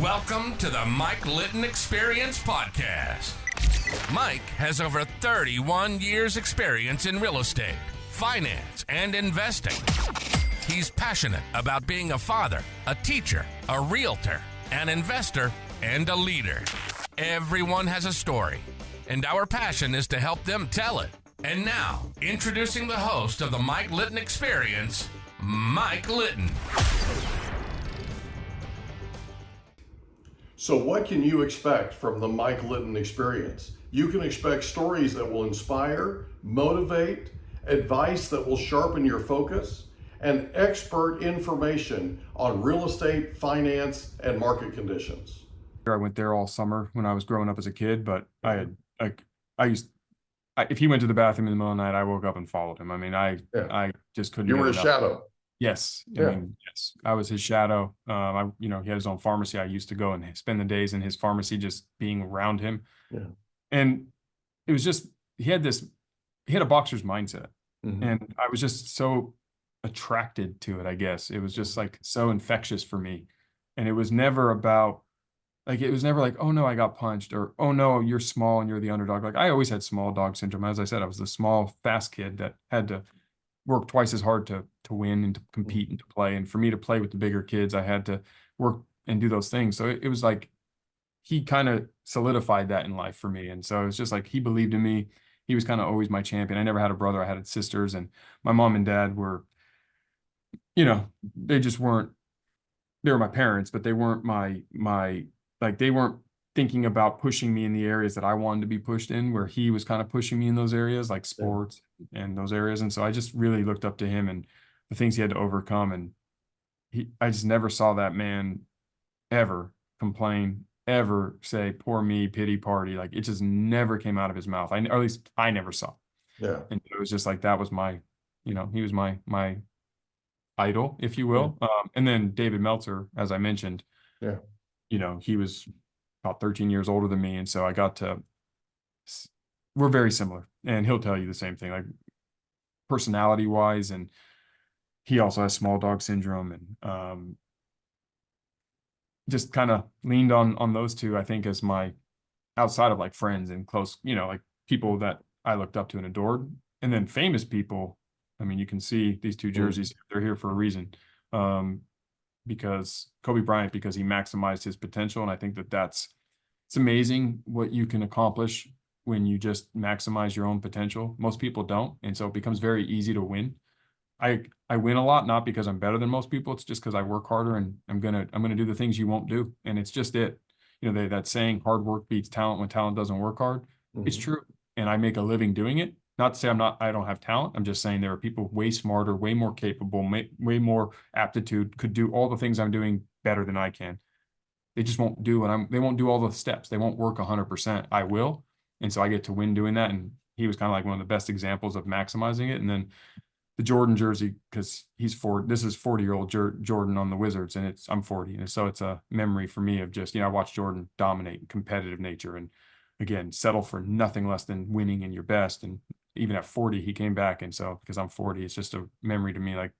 Welcome to the Mike Litton Experience Podcast. Mike has over 31 years experience in real estate, finance, and investing. He's passionate about being a father, a teacher, a realtor, an investor, and a leader. Everyone has a story, and our passion is to help them tell it. And now, introducing the host of the Mike Litton Experience, Mike Litton. So what can you expect from the Mike Litton Experience? You can expect stories that will inspire, motivate, advice that will sharpen your focus, and expert information on real estate, finance, and market conditions. I went there all summer when I was growing up as a kid, but if he went to the bathroom in the middle of the night, I woke up and followed him. I mean, I just couldn't. You were a shadow. Yes. I mean, yes, I was his shadow. He had his own pharmacy. I used to go and spend the days in his pharmacy, just being around him. Yeah. And it was just, he had a boxer's mindset. Mm-hmm. And I was just so attracted to it, I guess. It was just like so infectious for me. And it was never about, like, oh no, I got punched, or, oh no, you're small and you're the underdog. Like, I always had small dog syndrome. As I said, I was the small, fast kid that had to work twice as hard to win and to compete and to play. And for me to play with the bigger kids, I had to work and do those things. So it was like, he kind of solidified that in life for me. And so it was just like, he believed in me. He was kind of always my champion. I never had a brother. I had sisters, and my mom and dad were, they just weren't, they were my parents, but they weren't they weren't thinking about pushing me in the areas that I wanted to be pushed in, where he was kind of pushing me in those areas, like sports and those areas. And so I just really looked up to him and the things he had to overcome. And I just never saw that man ever complain, ever say, poor me, pity party. Like, it just never came out of his mouth. Or at least I never saw. Yeah. And it was just like, that was my, he was my idol, if you will. Yeah. And then David Meltzer, as I mentioned, he was about 13 years older than me. And so we're very similar, and he'll tell you the same thing, like personality wise. And he also has small dog syndrome, and just kind of leaned on those two, I think, as my, outside of like friends and close, like people that I looked up to and adored. And then famous people. I mean, you can see these two jerseys, they're here for a reason. Because Kobe Bryant, because he maximized his potential. And I think it's amazing what you can accomplish when you just maximize your own potential. Most people don't. And so it becomes very easy to win. I win a lot, not because I'm better than most people. It's just because I work harder, and I'm going to do the things you won't do. And it's just it. That saying, hard work beats talent when talent doesn't work hard. Mm-hmm. It's true. And I make a living doing it. Not to say I don't have talent. I'm just saying there are people way smarter, way more capable, way more aptitude, could do all the things I'm doing better than I can. They just won't do they won't do all the steps. They won't work 100%. I will. And so I get to win doing that. And he was kind of like one of the best examples of maximizing it. And then the Jordan jersey, because this is 40-year-old Jordan on the Wizards, and I'm 40. And so it's a memory for me of just, I watched Jordan dominate competitive nature, and again, settle for nothing less than winning in your best. And even at 40, he came back. And so, because I'm 40, it's just a memory to me. Like,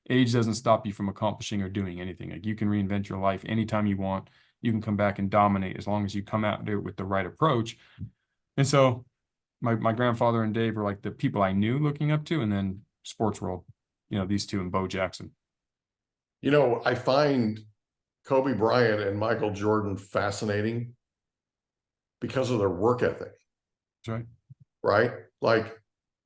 age doesn't stop you from accomplishing or doing anything. Like, you can reinvent your life anytime you want. You can come back and dominate as long as you come out and do it with the right approach. And so my grandfather and Dave were like the people I knew looking up to. And then sports world, these two, and Bo Jackson. I find Kobe Bryant and Michael Jordan fascinating because of their work ethic. That's right. Right? Like,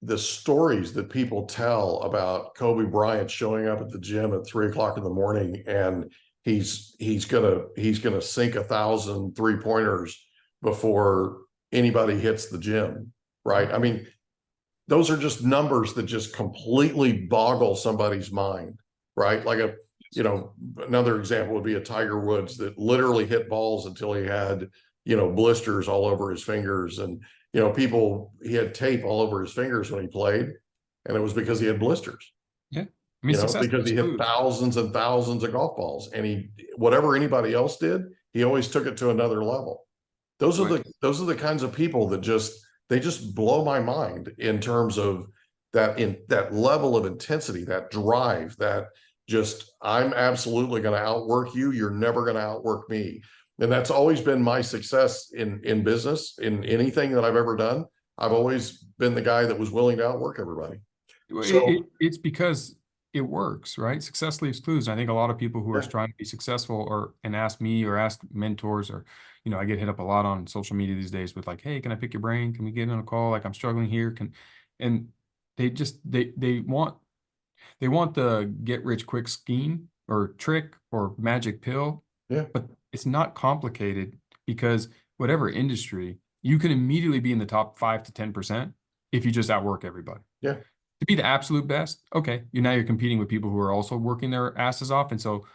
the stories that people tell about Kobe Bryant showing up at the gym at 3:00 in the morning, and he's gonna sink 1,000 3-pointers before anybody hits the gym. Right? I mean, those are just numbers that just completely boggle somebody's mind. Right? Like another example would be a Tiger Woods that literally hit balls until he had blisters all over his fingers. And he had tape all over his fingers when he played, and it was because he had blisters. Yeah. Because he hit thousands and thousands of golf balls, and whatever anybody else did, he always took it to another level. Those are the kinds of people that they just blow my mind in terms of that level of intensity, that drive, that just, I'm absolutely going to outwork you. You're never going to outwork me. And that's always been my success in business, in anything that I've ever done. I've always been the guy that was willing to outwork everybody. So It's because it works, right? Success leaves clues. And I think a lot of people who are yeah, trying to be successful and ask me or ask mentors, or, I get hit up a lot on social media these days with like, hey, can I pick your brain? Can we get on a call? Like, I'm struggling here. And they just, they want the get rich quick scheme or trick or magic pill, yeah, but it's not complicated, because whatever industry, you can immediately be in the top 5 to 10% if you just outwork everybody. yeah, To be the absolute best, okay, you're competing with people who are also working their asses off. And so,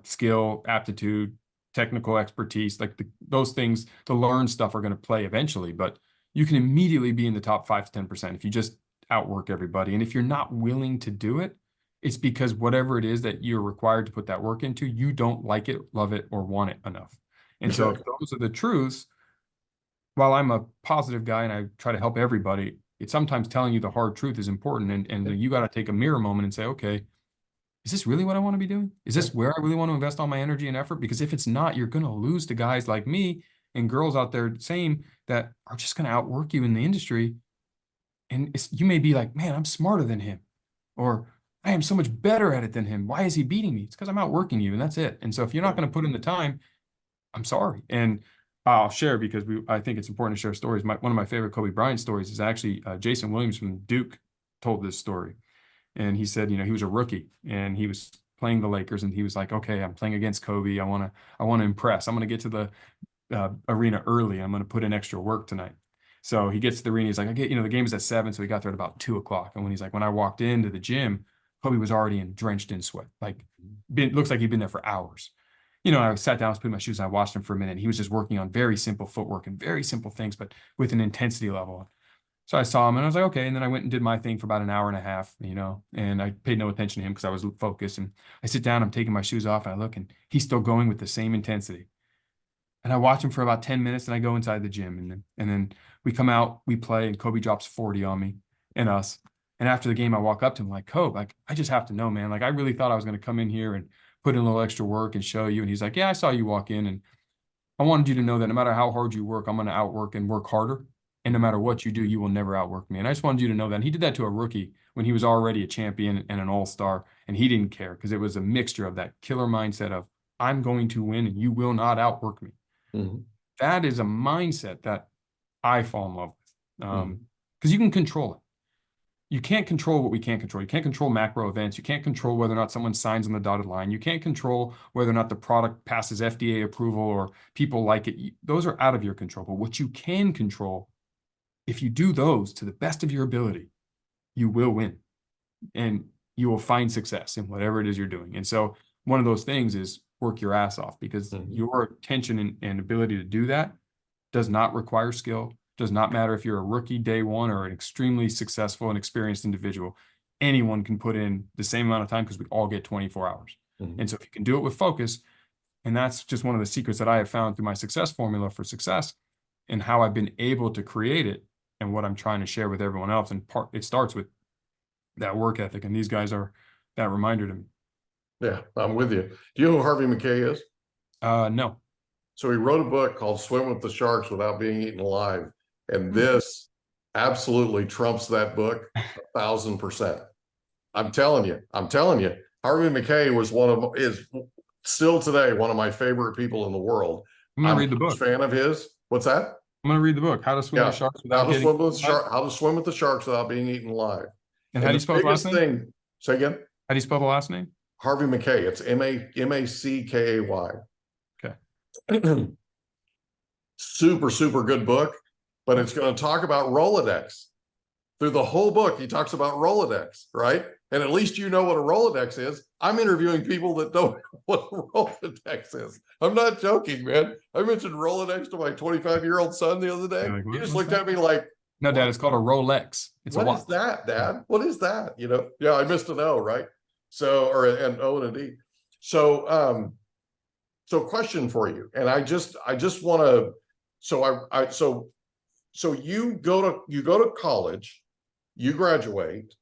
skill, aptitude, technical expertise, like those things, the learned stuff are going to play eventually, but you can immediately be in the top 5 to 10% if you just outwork everybody. And if you're not willing to do it, it's because whatever it is that you're required to put that work into, you don't like it, love it, or want it enough. And so if exactly. those are the truths, while I'm a positive guy and I try to help everybody, it's sometimes telling you the hard truth is important. And you got to take a mirror moment and say, okay, is this really what I want to be doing? Is this where I really want to invest all my energy and effort? Because if it's not, you're going to lose to guys like me and girls out there same that are just going to outwork you in the industry. And you may be like, man, I'm smarter than him, or I am so much better at it than him. Why is he beating me? It's because I'm outworking you, and that's it. And so if you're not going to put in the time, I'm sorry. And I'll share, because I think it's important to share stories. One of my favorite Kobe Bryant stories is actually Jason Williams from Duke told this story. And he said, he was a rookie and he was playing the Lakers, and he was like, okay, I'm playing against Kobe. I want to impress. I'm going to get to the arena early. I'm going to put in extra work tonight. So he gets to the arena. He's like, the game is at 7. So he got there at about 2:00. And when I walked into the gym, Kobe was already drenched in sweat. Like, looks like he'd been there for hours. I sat down, I was putting my shoes on, I watched him for a minute. And he was just working on very simple footwork and very simple things, but with an intensity level. So I saw him and I was like, okay. And then I went and did my thing for about an hour and a half, and I paid no attention to him because I was focused. And I sit down, I'm taking my shoes off, and I look, and he's still going with the same intensity. And I watch him for about 10 minutes, and I go inside the gym. And then we come out, we play, and Kobe drops 40 on me and us. And after the game, I walk up to him like, Kobe, like, I just have to know, man. Like, I really thought I was going to come in here and put in a little extra work and show you. And he's like, yeah, I saw you walk in, and I wanted you to know that no matter how hard you work, I'm going to outwork and work harder. And no matter what you do, you will never outwork me. And I just wanted you to know that. And he did that to a rookie when he was already a champion and an all-star, and he didn't care, because it was a mixture of that killer mindset of, I'm going to win and you will not outwork me. Mm-hmm. That is a mindset that I fall in love with, because you can control it. You can't control what we can't control. You can't control macro events. You can't control whether or not someone signs on the dotted line. You can't control whether or not the product passes FDA approval or people like it. Those are out of your control. But what you can control, if you do those to the best of your ability, you will win and you will find success in whatever it is you're doing. And so one of those things is work your ass off, because your attention and ability to do that does not require skill. Does not matter if you're a rookie day one or an extremely successful and experienced individual. Anyone can put in the same amount of time, because we all get 24 hours. And so if you can do it with focus, and that's just one of the secrets that I have found through my success formula for success and how I've been able to create it and what I'm trying to share with everyone else. And it starts with that work ethic. And these guys are that reminder to me. Yeah, I'm with you. Do you know who Harvey McKay is? No. So he wrote a book called Swim with the Sharks Without Being Eaten Alive. And this absolutely trumps that book 1,000%. I'm telling you, Harvey McKay is still today one of my favorite people in the world. I'm going to read the book. Fan of his. What's that? I'm going to read the book. How to Swim with Sharks Without How to Swim with the Sharks Without Being Eaten Alive. And how do you spell his last name? Say again? How do you spell the last name? Harvey McKay. It's Mackay. Okay. Super, super good book, but it's going to talk about Rolodex. Through the whole book, he talks about Rolodex, right? And at least you know what a Rolodex is. I'm interviewing people that don't know what a Rolodex is. I'm not joking, man. I mentioned Rolodex to my 25-year-old son the other day. He just looked at me like, no, Dad, it's called a Rolex. It's what is that, Dad? What is that? Yeah, I missed an O, right? So, or an O and a D. So, question for you. And I just want to, so you go to college, you graduate,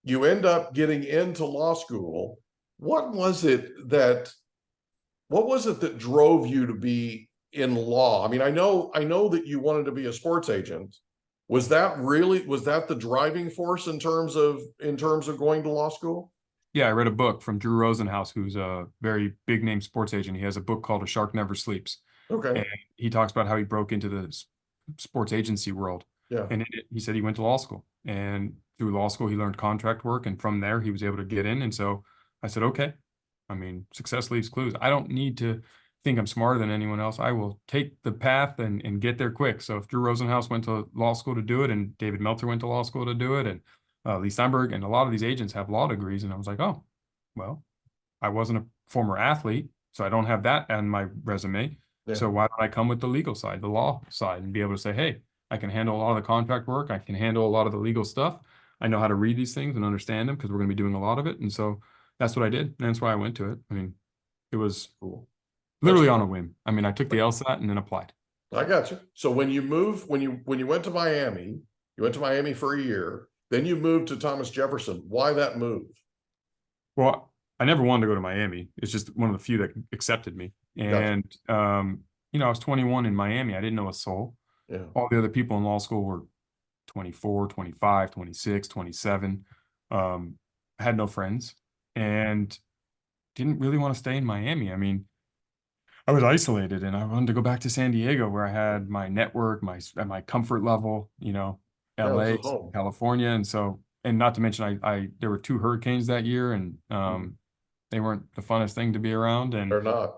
you end up getting into law school, what was it that drove you to be in law? I mean, I know that you wanted to be a sports agent. Was that the driving force in terms of going to law school? Yeah, I read a book from Drew Rosenhaus, who's a very big name sports agent. He has a book called A Shark Never Sleeps. Okay. And he talks about how he broke into the sports agency world. Yeah. And he said he went to law school. And through law school, he learned contract work. And from there, he was able to get in. And so I said, okay. I mean, success leaves clues. I don't need to think I'm smarter than anyone else. I will take the path and get there quick. So if Drew Rosenhaus went to law school to do it, and David Meltzer went to law school to do it, and Lee Steinberg and a lot of these agents have law degrees. And I was like, oh, well, I wasn't a former athlete, so I don't have that on my resume. Yeah. So why don't I come with the legal side, the law side, and be able to say, hey, I can handle a lot of the contract work. I can handle a lot of the legal stuff. I know how to read these things and understand them because we're going to be doing a lot of it. And so that's what I did. And that's why I went to it. I mean, it was Cool. literally on a whim. I mean, I took the LSAT and then applied. I got you. So when you went to Miami, you went to Miami for a year, then you moved to Thomas Jefferson. Why that move? Well, I never wanted to go to Miami. It's just one of the few that accepted me. And, you know, I was 21 in Miami. I didn't know a soul. Yeah. All the other people in law school were 24, 25, 26, 27. I had no friends and didn't really want to stay in Miami. I mean, I was isolated and I wanted to go back to San Diego where I had my network, my comfort level, you know, LA, California. And so, and not to mention, there were 2 hurricanes that year, and they weren't the funnest thing to be around. And they're not.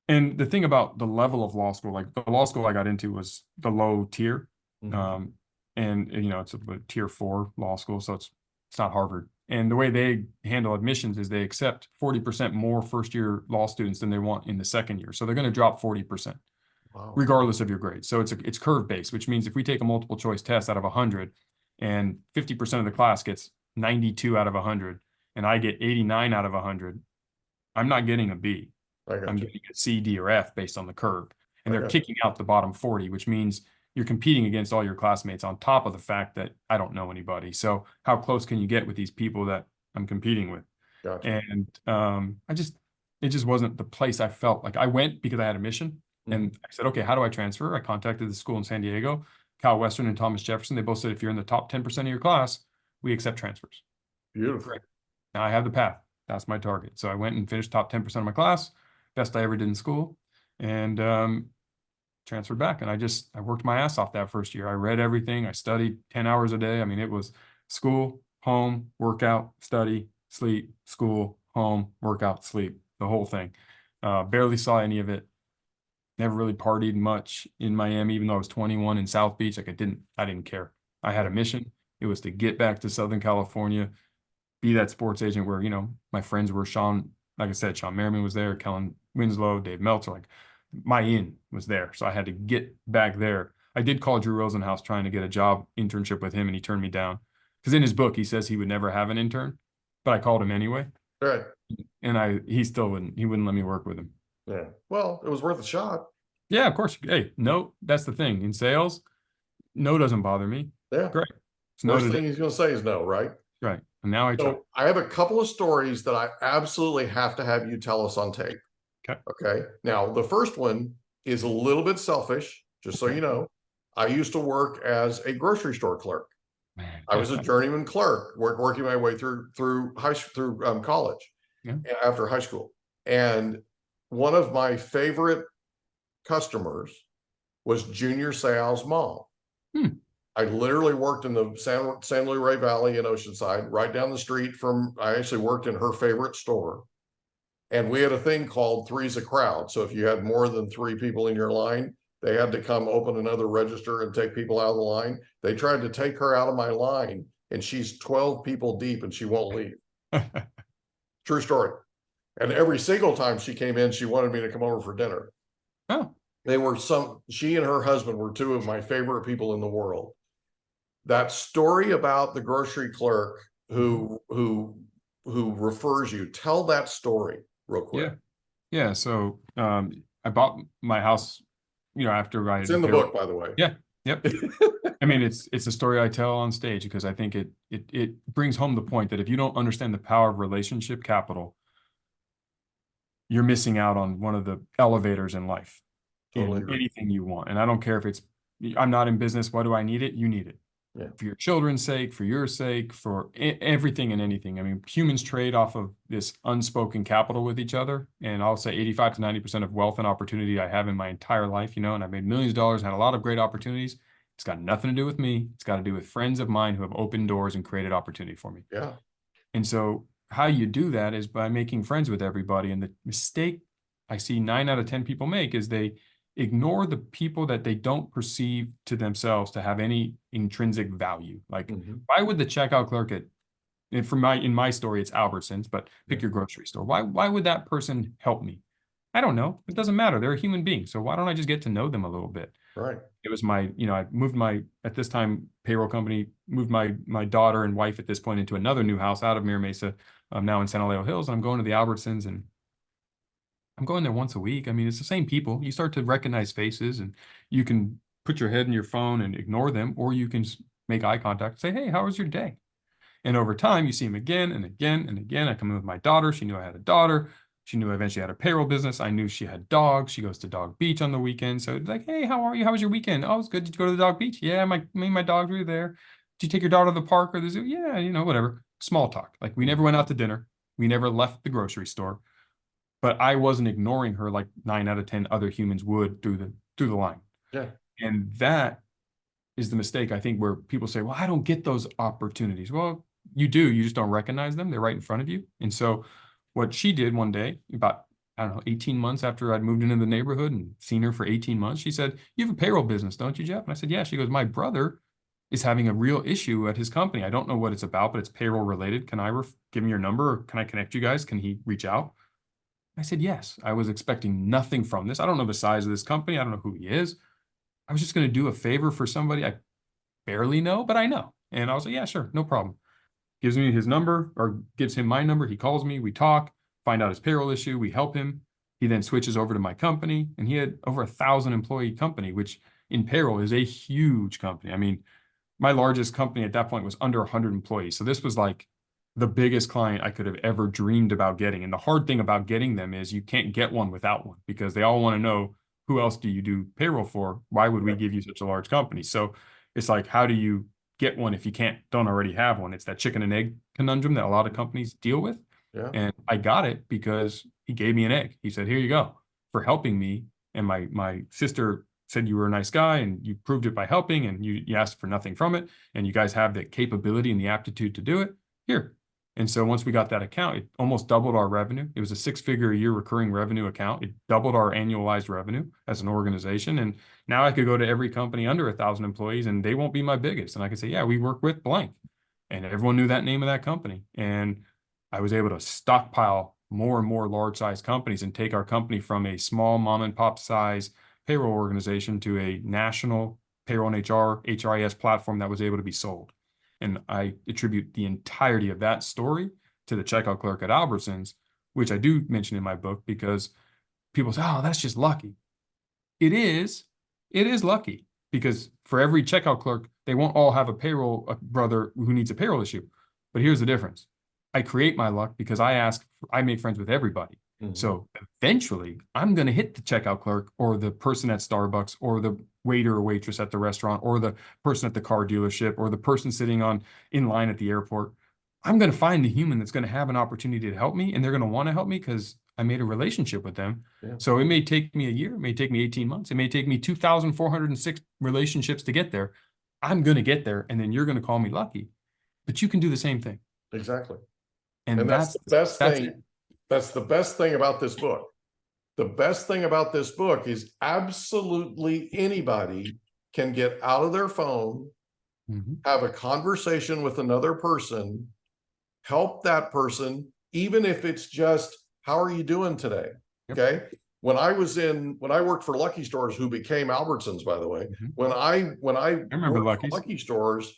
And the thing about the level of law school, like the law school I got into was the low tier. And you know, it's a tier 4 law school, so it's not Harvard. And the way they handle admissions is they accept 40% more first-year law students than they want in the second year. So they're going to drop 40%, regardless of your grade. So it's curve-based, which means if we take a multiple choice test out of 100 and 50% of the class gets 92 out of 100 and I get 89 out of 100, I'm not getting a B. I'm getting a C, D, or F based on the curve. And they're kicking out the bottom 40, which means you're competing against all your classmates on top of the fact that I don't know anybody. So how close can you get with these people that I'm competing with? Gotcha. And it just wasn't the place I felt like. I went because I had a mission. And I said, okay, how do I transfer? I contacted the school in San Diego, Cal Western and Thomas Jefferson. They both said, if you're in the top 10% of your class, we accept transfers. Beautiful. Great. Now I have the path. That's my target. So I went and finished top 10% of my class, best I ever did in school, and transferred back. And I worked my ass off that first year. I read everything. I studied 10 hours a day. I mean, it was school, home, workout, study, sleep, school, home, workout, sleep, the whole thing. Barely saw any of it. Never really partied much in Miami, even though I was 21 in South Beach. Like I didn't care. I had a mission. It was to get back to Southern California, be that sports agent where, you know, my friends were like I said, Sean Merriman was there, Kellen Winslow, Dave Meltzer, like my in was there. So I had to get back there. I did call Drew Rosenhaus trying to get a job internship with him, and he turned me down. Because in his book, he says he would never have an intern, but I called him anyway. Right. And he wouldn't let me work with him. Yeah. Well, it was worth a shot. Yeah, of course. Hey, no, that's the thing. In sales, no doesn't bother me. Yeah. Great. First thing he's going to say is no, right? Right. And now I have a couple of stories that I absolutely have to have you tell us on tape. Okay. Now, the first one is a little bit selfish, just so you know. I used to work as a grocery store clerk. I was a journeyman clerk, working my way through college, after high school. And one of my favorite customers was Junior Seau's mom. I literally worked in the San Luis Valley in Oceanside, right down the street I actually worked in her favorite store. And we had a thing called three's a crowd. So if you had more than 3 people in your line, they had to come open another register and take people out of the line. They tried to take her out of my line, and she's 12 people deep and she won't leave. True story. And every single time she came in, she wanted me to come over for dinner. Oh. She and her husband were 2 of my favorite people in the world. That story about the grocery clerk who refers you, tell that story real quick. Yeah. So I bought my house, you know, after I It's in the book, by the way. Yeah. Yep. I mean, it's a story I tell on stage because I think it brings home the point that if you don't understand the power of relationship capital, you're missing out on one of the elevators in life, Totally in agree. anything you want. And I don't care if it's, I'm not in business. Why do I need it? You need it. Yeah. For your children's sake, for your sake, for everything and anything. I mean, humans trade off of this unspoken capital with each other. And I'll say 85 to 90% of wealth and opportunity I have in my entire life, and I've made millions of dollars and had a lot of great opportunities. It's got nothing to do with me. It's got to do with friends of mine who have opened doors and created opportunity for me. Yeah. And so how you do that is by making friends with everybody. And the mistake I see 9 out of 10 people make is they ignore the people that they don't perceive to themselves to have any intrinsic value. Like, why would the checkout clerk at, and in my story, it's Albertsons, but pick your grocery store. Why would that person help me? I don't know. It doesn't matter. They're a human being. So why don't I just get to know them a little bit? Right. It was I moved at this time, payroll company, moved my daughter and wife at this point into another new house out of Mira Mesa. I'm now in San Elijo Hills, and I'm going to the Albertsons, and I'm going there once a week. I mean, it's the same people. You start to recognize faces, and you can put your head in your phone and ignore them, or you can make eye contact, say, hey, how was your day? And over time, you see them again and again and again. I come in with my daughter. She knew I had a daughter. She knew I eventually had a payroll business. I knew she had dogs. She goes to Dog Beach on the weekend. So it's like, hey, how are you? How was your weekend? Oh, it's good. Did you go to the Dog Beach? Yeah, me and my dogs were there. Did you take your daughter to the park or the zoo? Yeah, whatever. Small talk. Like, we never went out to dinner. We never left the grocery store. But I wasn't ignoring her like 9 out of 10 other humans would through the line. Yeah. And that is the mistake, I think, where people say, well, I don't get those opportunities. Well, you do. You just don't recognize them. They're right in front of you. And so what she did one day, about, I don't know, 18 months after I'd moved into the neighborhood and seen her for 18 months, she said, you have a payroll business, don't you, Jeff? And I said, yeah. She goes, my brother is having a real issue at his company. I don't know what it's about, but it's payroll related. Can I give him your number, or can I connect you guys? Can he reach out? I said, yes. I was expecting nothing from this. I don't know the size of this company. I don't know who he is. I was just going to do a favor for somebody I barely know, but I know. And I was like, yeah, sure, no problem. Gives me his number, or gives him my number. He calls me, we talk, find out his payroll issue, we help him. He then switches over to my company, and he had over 1,000 employee company, which in payroll is a huge company. I mean, my largest company at that point was under 100 employees. So this was like the biggest client I could have ever dreamed about getting. And the hard thing about getting them is you can't get one without one, because they all want to know, who else do you do payroll for? Why would we give you such a large company? So it's like, how do you get one if you don't already have one? It's that chicken and egg conundrum that a lot of companies deal with. Yeah. And I got it because he gave me an egg. He said, here you go for helping me. And my sister said, you were a nice guy and you proved it by helping, and you asked for nothing from it. And you guys have the capability and the aptitude to do it. Here. And so once we got that account, it almost doubled our revenue. It was a 6-figure a year recurring revenue account. It doubled our annualized revenue as an organization. And now I could go to every company under 1,000 employees, and they won't be my biggest. And I could say, yeah, we work with blank. And everyone knew that name of that company. And I was able to stockpile more and more large size companies and take our company from a small mom and pop size payroll organization to a national payroll and HRIS platform that was able to be sold. And I attribute the entirety of that story to the checkout clerk at Albertsons, which I do mention in my book, because people say, oh, that's just lucky. It is lucky, because for every checkout clerk, they won't all have a brother who needs a payroll issue. But here's the difference. I create my luck because I make friends with everybody. So eventually I'm going to hit the checkout clerk, or the person at Starbucks, or the waiter or waitress at the restaurant, or the person at the car dealership, or the person sitting in line at the airport. I'm going to find the human that's going to have an opportunity to help me, and they're going to want to help me because I made a relationship with them. Yeah. So it may take me a year, it may take me 18 months, it may take me 2,406 relationships to get there. I'm going to get there, and then you're going to call me lucky. But you can do the same thing. Exactly. And that's the best thing. That's the best thing about this book. The best thing about this book is absolutely anybody can get out of their phone, have a conversation with another person, help that person, even if it's just, how are you doing today? Yep. Okay. When I worked for Lucky Stores, who became Albertsons, by the way, when I remember Lucky Stores,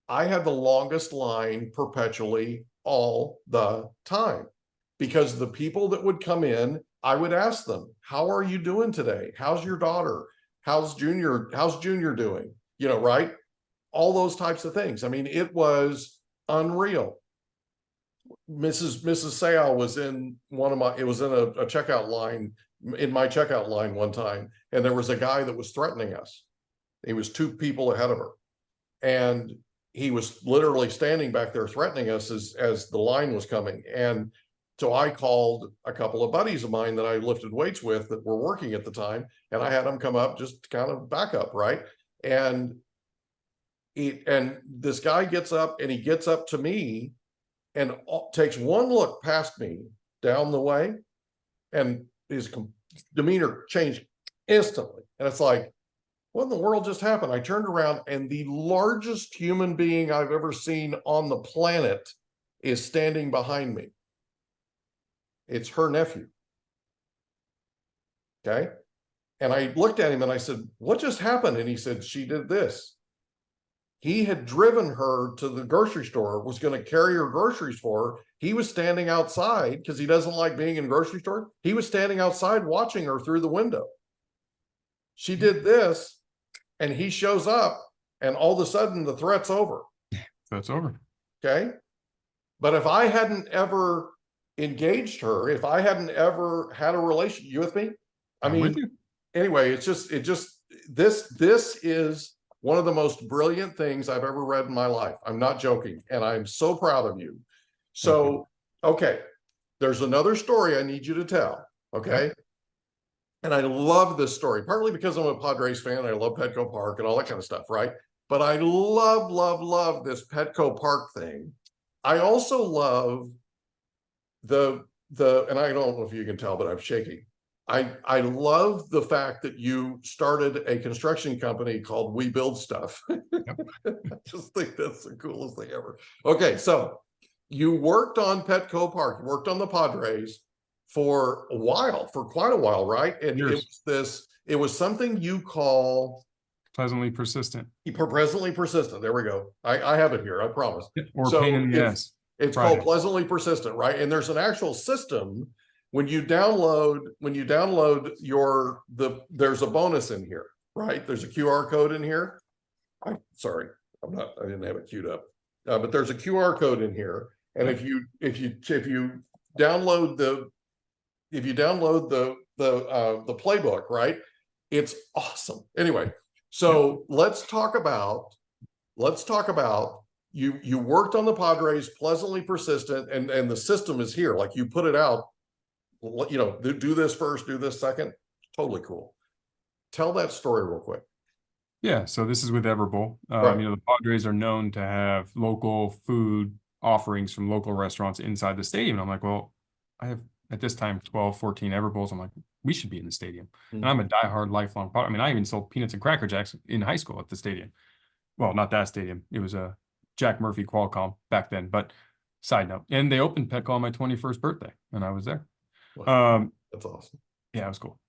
I had the longest line perpetually all the time, because the people that would come in, I would ask them, how are you doing today? How's your daughter? How's Junior doing? Right? All those types of things. I mean, it was unreal. Mrs. Sayal was in it was in a checkout line, in my checkout line one time, and there was a guy that was threatening us. He was 2 people ahead of her. And he was literally standing back there threatening us as the line was coming. And so I called a couple of buddies of mine that I lifted weights with that were working at the time, and I had them come up just to kind of back up, right? And this guy gets up, and he gets up to me and takes one look past me down the way, and his demeanor changed instantly. And it's like, what in the world just happened? I turned around, and the largest human being I've ever seen on the planet is standing behind me. It's her nephew. Okay. And I looked at him and I said, what just happened? And he said, she did this. He had driven her to the grocery store, was going to carry her groceries for her. He was standing outside because he doesn't like being in grocery store. He was standing outside watching her through the window. She did this, and he shows up, and all of a sudden the threat's over. That's over. Okay. But if I hadn't ever engaged her, if I hadn't ever had a relationship, you with me? I mean, anyway, this is one of the most brilliant things I've ever read in my life. I'm not joking. And I'm so proud of you. So, okay, there's another story I need you to tell. Okay. And I love this story, partly because I'm a Padres fan. I love Petco Park and all that kind of stuff, right? But I love this Petco Park thing. I also love and I don't know if you can tell, but I'm shaking. I love the fact that you started a construction company called We Build Stuff. I just think that's the coolest thing ever. Okay, so you worked on Petco Park, you worked on the Padres for quite a while, right? And it was something you call pleasantly persistent. Presently persistent. There we go. I have it here, I promise. Or pain in the ass. It's called pleasantly persistent, right? And there's an actual system. When you download there's a bonus in here, right? There's a QR code in here. I didn't have it queued up, but there's a QR code in here. And if you download the playbook, right? It's awesome. Anyway, so let's talk about you worked on the Padres, pleasantly persistent, and the system is here. Like you put it out, you know, do this first, do this second. Totally cool. Tell that story real quick. Yeah, so this is with Everbowl. Right. You know, the Padres are known to have local food offerings from local restaurants inside the stadium. And I'm like, well, I have at this time 12, 14 Everbowls. I'm like, we should be in the stadium. And I'm a diehard lifelong Padre. I mean, I even sold peanuts and Cracker Jacks in high school at the stadium. Well, not that stadium. It was a Jack Murphy Qualcomm back then. But side note, and they opened Petco on my 21st birthday, and I was there. Wow. That's awesome. Yeah, it was cool.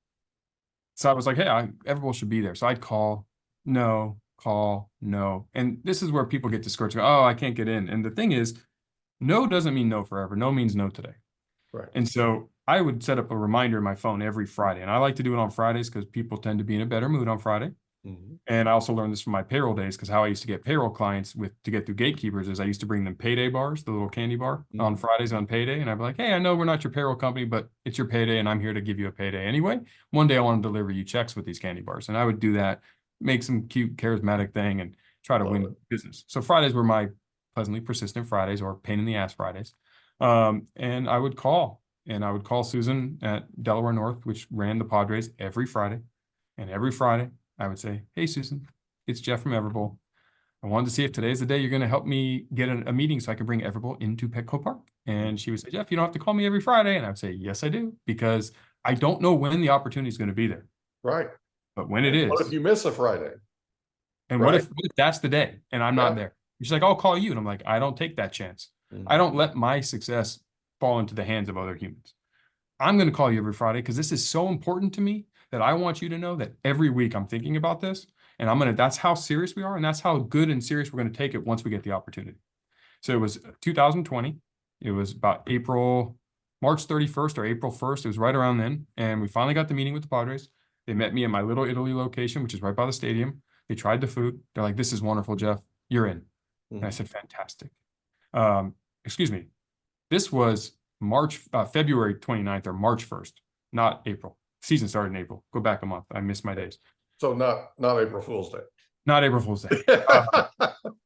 So I was like, hey, Everbowl should be there. So I'd call no. And this is where people get discouraged. Go, oh, I can't get in. And the thing is, no doesn't mean no forever. No means no today. Right. And so I would set up a reminder in my phone every Friday. And I like to do it on Fridays because people tend to be in a better mood on Friday. And I also learned this from my payroll days, because how I used to get payroll clients to get through gatekeepers is I used to bring them payday bars, the little candy bar on Fridays on payday. And I'd be like, hey, I know we're not your payroll company, but it's your payday and I'm here to give you a payday anyway. One day I want to deliver you checks with these candy bars. And I would do that, make some cute, charismatic thing and try to win business. So Fridays were my pleasantly persistent Fridays, or pain in the ass Fridays. And I would call Susan at Delaware North, which ran the Padres every Friday. And every Friday I would say, hey, Susan, it's Jeff from Everbowl. I wanted to see if today's the day you're going to help me get a meeting so I can bring Everbowl into Petco Park. And she would say, Jeff, you don't have to call me every Friday. And I would say, yes, I do, because I don't know when the opportunity is going to be there. Right. But when it is. What if you miss a Friday? And what if that's the day and I'm not there? She's like, I'll call you. And I'm like, I don't take that chance. I don't let my success fall into the hands of other humans. I'm going to call you every Friday because this is so important to me that I want you to know that every week I'm thinking about this, and that's how serious we are. And that's how good and serious we're going to take it once we get the opportunity. So it was 2020. It was about March 31st or April 1st. It was right around then. And we finally got the meeting with the Padres. They met me at my Little Italy location, which is right by the stadium. They tried the food. They're like, this is wonderful, Jeff. You're in. And I said, fantastic. Excuse me. This was February 29th or March 1st, not April. Season started in April. Go back a month. I missed my days. So not April Fool's Day. Not April Fool's Day.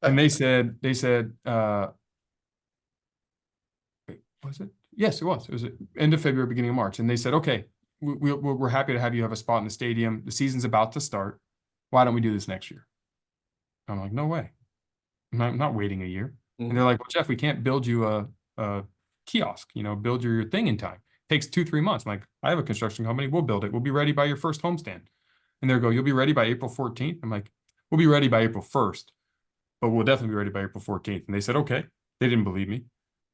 And they said, was it? Yes, it was. It was end of February, beginning of March. And they said, okay, we're happy to have you have a spot in the stadium. The season's about to start. Why don't we do this next year? I'm like, no way. I'm not waiting a year. Mm-hmm. And they're like, well, Jeff, we can't build you a kiosk, build your thing in time. It takes 2-3 months. I'm like, I have a construction company. We'll build it. We'll be ready by your first homestand. And they go, you'll be ready by April 14th. I'm like, we'll be ready by April 1st, but we'll definitely be ready by April 14th. And they said, okay. They didn't believe me.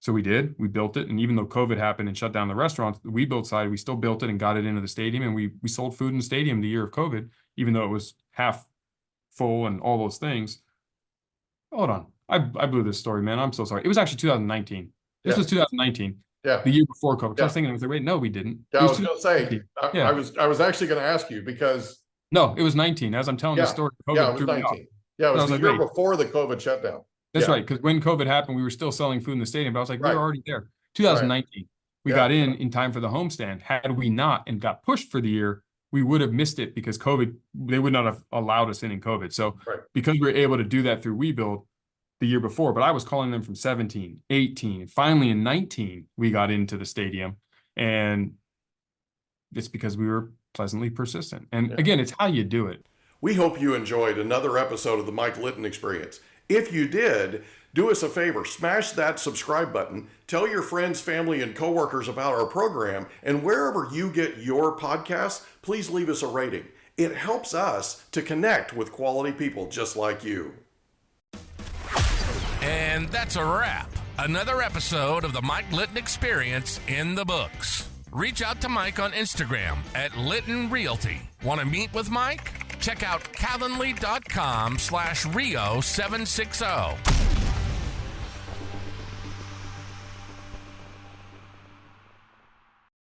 So we did. We built it. And even though COVID happened and shut down the restaurants, the We Build side, we still built it and got it into the stadium. And we sold food in the stadium the year of COVID, even though it was half full and all those things. Hold on. I blew this story, man. I'm so sorry. It was actually 2019. This was 2019. Yeah. The year before COVID. Yeah. I was thinking, I was like, wait, no, we didn't. Yeah, I was going to say, Yeah. I was actually going to ask you because. No, it was 19. As I'm telling the story, COVID it was 19. Yeah, it was the year before the COVID shutdown. That's right. Because when COVID happened, we were still selling food in the stadium. But I was like, we were already there. 2019. We got in time for the homestand. Had we not and got pushed for the year, we would have missed it because COVID, they would not have allowed us in COVID. So because we were able to do that through WeBuild the year before, but I was calling them from 17, 18, and finally in 19, we got into the stadium. And it's because we were pleasantly persistent. And again, it's how you do it. We hope you enjoyed another episode of the Mike Litton Experience. If you did, do us a favor, smash that subscribe button, tell your friends, family, and coworkers about our program, and wherever you get your podcasts, please leave us a rating. It helps us to connect with quality people just like you. And that's a wrap. Another episode of the Mike Litton Experience in the books. Reach out to Mike on Instagram at Litton Realty. Want to meet with Mike? Check out calendly.com/Rio760.